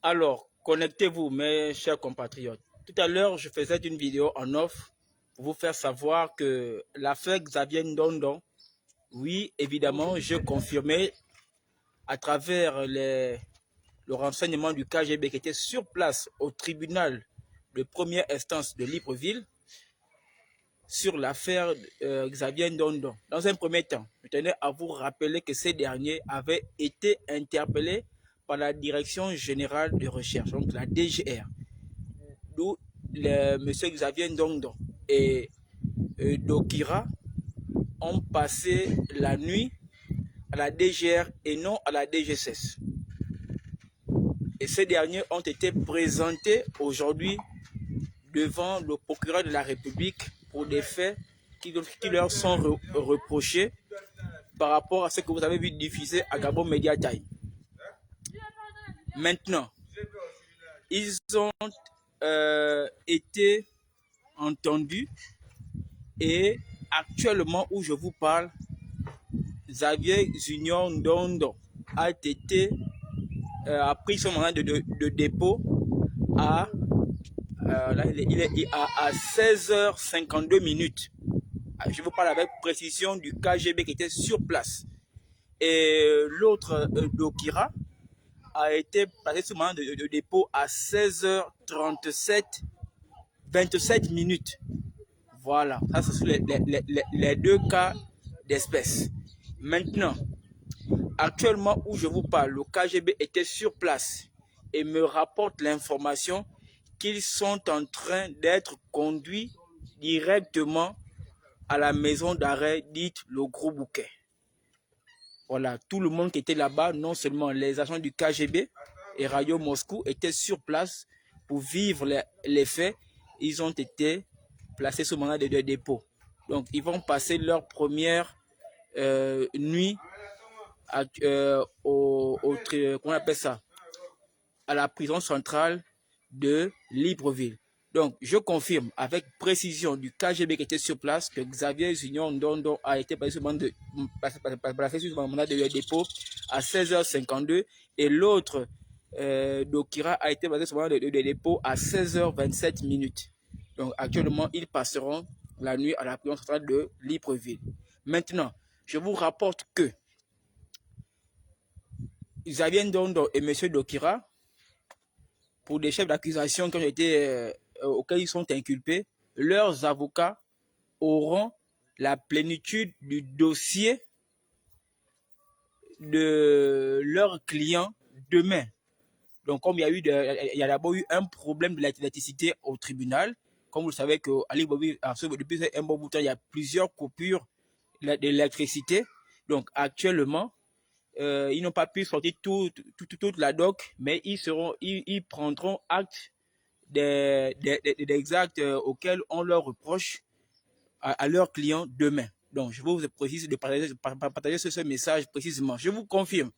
Alors, connectez-vous, mes chers compatriotes. Tout à l'heure, je faisais une vidéo en off pour vous faire savoir que l'affaire Xavier Ndondon, oui, évidemment, je confirmais à travers le renseignement du KGB qui était sur place au tribunal de première instance de Libreville sur l'affaire Xavier Ndondon. Dans un premier temps, je tenais à vous rappeler que ces derniers avaient été interpellés par la Direction générale de recherche, donc la DGR, d'où M. Xavier Ndondon et Dokira ont passé la nuit à la DGR et non à la DGSS. Et ces derniers ont été présentés aujourd'hui devant le procureur de la République pour des faits qui leur sont reprochés par rapport à ce que vous avez vu diffuser à Gabon Media Time. Maintenant, ils ont été entendus et actuellement où je vous parle, Xavier Junior Ndondon a pris son mandat de dépôt à 16h52 minutes. Je vous parle avec précision du KGB qui était sur place. Et l'autre, Dokira, a été placé sous mandat de dépôt à 16h37 27 minutes. Voilà, ça ce sont les deux cas d'espèce. Maintenant, actuellement où je vous parle, le KGB était sur place et me rapporte l'information qu'ils sont en train d'être conduits directement à la maison d'arrêt dite le Gros Bouquet. Voilà, tout le monde qui était là-bas, non seulement les agents du KGB et Radio Moscou étaient sur place pour vivre les faits, ils ont été placés sous mandat de dépôt. Donc, ils vont passer leur première nuit comment on appelle ça, à la prison centrale de Libreville. Donc, je confirme avec précision du KGB qui était sur place que Xavier Junior Ndondon a été placé sous mandat de dépôt à 16h52 et l'autre, Dokira, a été placé sous mandat de dépôt à 16h27 minutes. Donc, actuellement, ils passeront la nuit à la prison centrale de Libreville. Maintenant, je vous rapporte que Xavier Ndondon et M. Dokira, pour des chefs d'accusation qui ont été, auxquels ils sont inculpés, leurs avocats auront la plénitude du dossier de leurs clients demain. Donc, comme il y a d'abord eu un problème de l'électricité au tribunal, comme vous le savez qu'à Libreville, depuis un bon bout de temps, il y a plusieurs coupures d'électricité. Donc, actuellement, ils n'ont pas pu sortir toute la doc, mais ils prendront acte des actes auxquels on leur reproche à leurs clients demain. Donc, je vous précise de partager ce message précisément. Je vous confirme,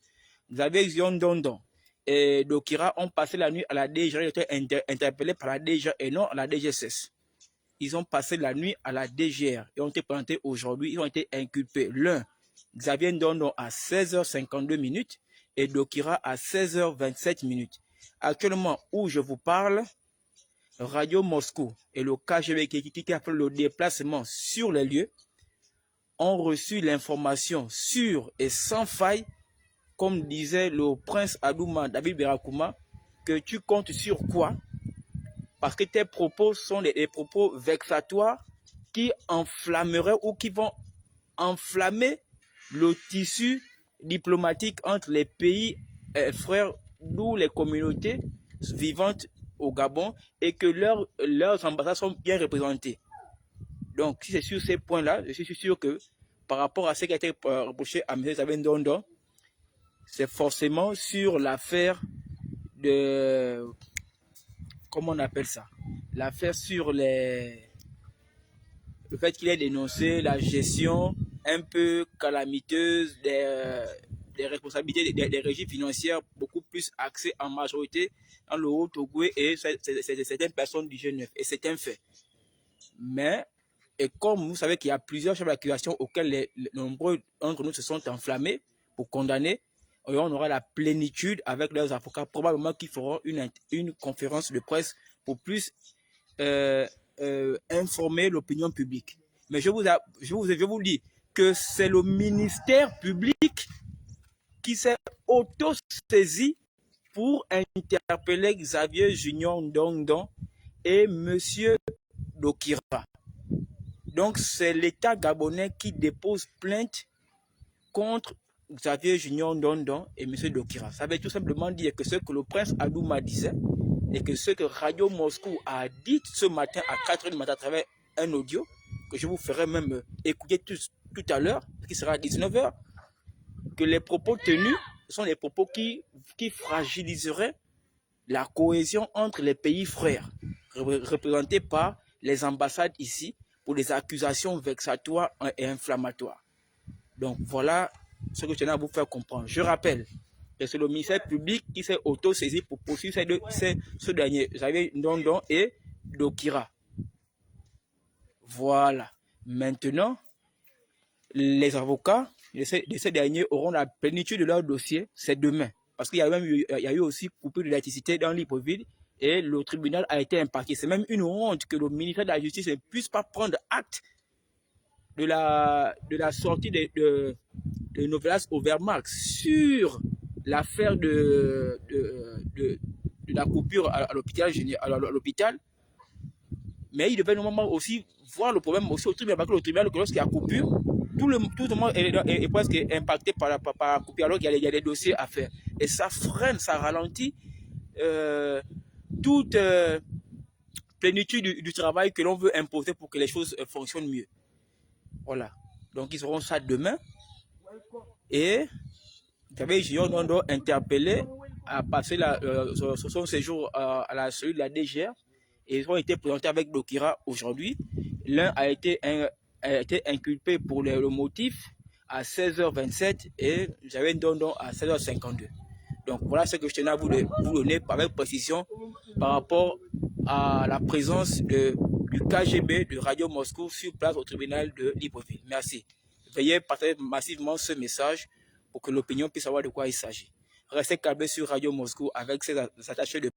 vous avez Ndondon et Dokira ont passé la nuit à la DGR, ils ont été interpellés par la DGR et non à la DGSS. Ils ont passé la nuit à la DGR et ont été présentés aujourd'hui, ils ont été inculpés. L'un, Xavier Ndondon à 16h52 minutes et Dokira à 16h27 minutes. Actuellement, où je vous parle, Radio Moscou et le KGB qui a fait le déplacement sur les lieux ont reçu l'information sûre et sans faille, comme disait le prince Adouma David Berakouma, que tu comptes sur quoi? Parce que tes propos sont des propos vexatoires qui enflammeraient ou qui vont enflammer le tissu diplomatique entre les pays frères, d'où les communautés vivantes au Gabon et que leurs ambassades sont bien représentées. Donc, si c'est sur ces points-là, je suis sûr que par rapport à ce qui a été reproché à M. Xavier Ndondon, c'est forcément sur l'affaire de... Comment on appelle ça? L'affaire sur le fait qu'il ait dénoncé la gestion un peu calamiteuse des responsabilités des régies financières, beaucoup plus axées en majorité dans le Haut-Ogooué et certaines personnes du G9. Et c'est un fait. Mais, et comme vous savez qu'il y a plusieurs chefs d'accusation auxquels les nombreux d'entre nous se sont enflammés pour condamner, et on aura la plénitude avec leurs avocats, probablement qui feront une conférence de presse pour plus informer l'opinion publique. Mais je vous dis que c'est le ministère public qui s'est auto-saisi pour interpeller Xavier Junior Ndondon et M. Dokira. Donc, c'est l'État gabonais qui dépose plainte contre Xavier Junior Ndondon et M. Dokira. Ça veut tout simplement dire que ce que le prince Adouma disait et que ce que Radio Moscou a dit ce matin à 4h du matin à travers un audio, que je vous ferai même écouter tout à l'heure, qui sera à 19h, que les propos tenus sont des propos qui fragiliseraient la cohésion entre les pays frères, représentés par les ambassades ici, pour des accusations vexatoires et inflammatoires. Donc voilà ce que je tenais à vous faire comprendre. Je rappelle que c'est le ministère public qui s'est auto-saisi pour poursuivre ce dernier, Xavier Ndondon et Dokira. Voilà. Maintenant, les avocats de ces derniers auront la plénitude de leur dossier, c'est demain. Parce qu'il y a eu aussi coupure d'électricité dans Libreville et le tribunal a été impacté. C'est même une honte que le ministère de la Justice ne puisse pas prendre acte de la sortie de Novelas Overmax sur l'affaire de la coupure à l'hôpital. Mais il devait normalement aussi voir le problème aussi au tribunal, parce que le tribunal, lorsqu'il y a coupure, tout le monde est presque impacté par la coupure, alors qu'il y a des dossiers à faire. Et ça freine, ça ralentit toute plénitude du travail que l'on veut imposer pour que les choses fonctionnent mieux. Voilà. Donc, ils auront ça demain. Et Xavier Junior Ndondon interpellé à passer son séjour à la cellule de la DGR. Et ils ont été présentés avec Dokira aujourd'hui. L'un a été inculpé pour le motif à 16h27 et Xavier Ndondon à 16h52. Donc voilà ce que je tenais à vous donner avec précision par rapport à la présence du KGB de Radio Moscou sur place au tribunal de Libreville. Merci. Veuillez partager massivement ce message pour que l'opinion puisse savoir de quoi il s'agit. Restez câblés sur Radio Moscou avec ses attachés de